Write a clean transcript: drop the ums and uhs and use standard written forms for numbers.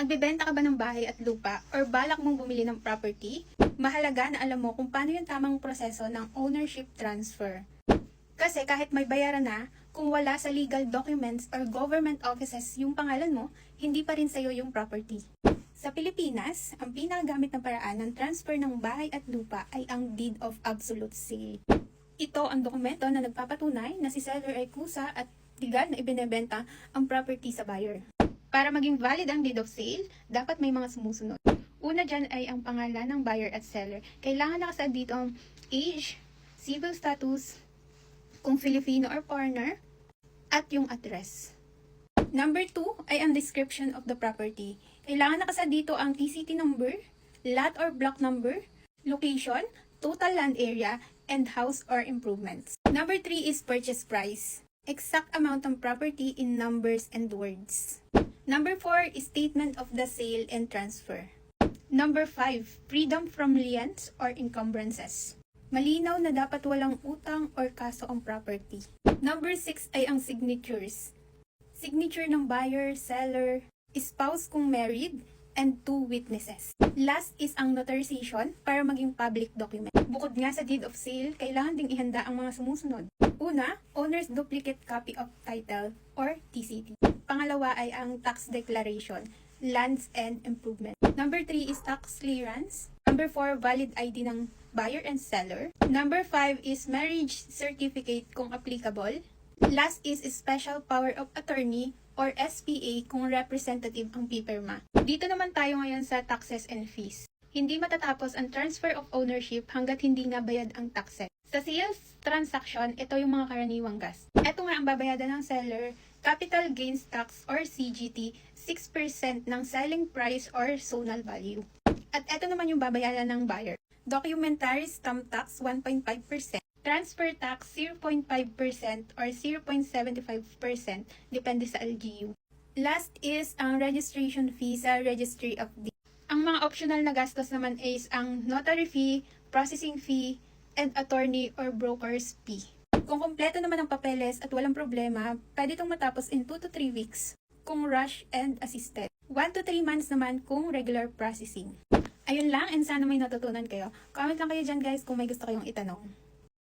Nagbebenta ka ba ng bahay at lupa or balak mong bumili ng property? Mahalaga na alam mo kung paano yung tamang proseso ng ownership transfer. Kasi kahit may bayaran na, kung wala sa legal documents or government offices yung pangalan mo, hindi pa rin sa'yo yung property. Sa Pilipinas, ang pinakagamit na paraan ng transfer ng bahay at lupa ay ang Deed of Absolute Sale. Ito ang dokumento na nagpapatunay na si seller ay kusa at legal na ibinebenta ang property sa buyer. Para maging valid ang deed of sale, dapat may mga sumusunod. Una dyan ay ang pangalan ng buyer at seller. Kailangan nakasaad dito ang age, civil status, kung Filipino or foreigner, at yung address. Number 2 ay ang description of the property. Kailangan nakasaad dito ang TCT number, lot or block number, location, total land area, and house or improvements. Number 3 is purchase price. Exact amount ng property in numbers and words. Number 4 is statement of the sale and transfer. Number 5, freedom from liens or encumbrances. Malinaw na dapat walang utang or kaso ang property. Number 6 ay ang signatures. Signature ng buyer, seller, spouse kung married, and 2 witnesses. Last is ang notarization para maging public document. Bukod nga sa deed of sale, kailangan ding ihanda ang mga sumusunod. Una, owner's duplicate copy of title or TCT. Pangalawa ay ang tax declaration, lands and improvement. Number 3 is tax clearance. Number 4, valid ID ng buyer and seller. Number 5 is marriage certificate kung applicable. Last is special power of attorney or SPA kung representative ang pipirma. Dito naman tayo ngayon sa taxes and fees. Hindi matatapos ang transfer of ownership hanggat hindi nga bayad ang taxes. Sa sales transaction, ito yung mga karaniwang gas. Ito nga ang babayadan ng seller, capital gains tax or CGT, 6% ng selling price or zonal value. At ito naman yung babayaran ng buyer. Documentary stamp tax 1.5%, transfer tax 0.5% or 0.75% depende sa LGU. Last is ang registration fee sa Registry of Deeds. Ang mga optional na gastos naman is ang notary fee, processing fee, and attorney or broker's fee. Kung kompleto naman ang papeles at walang problema, pwede itong matapos in 2 to 3 weeks kung rush and assisted. 1 to 3 months naman kung regular processing. Ayun lang, and sana may natutunan kayo. Comment lang kayo dyan guys kung may gusto kayong itanong.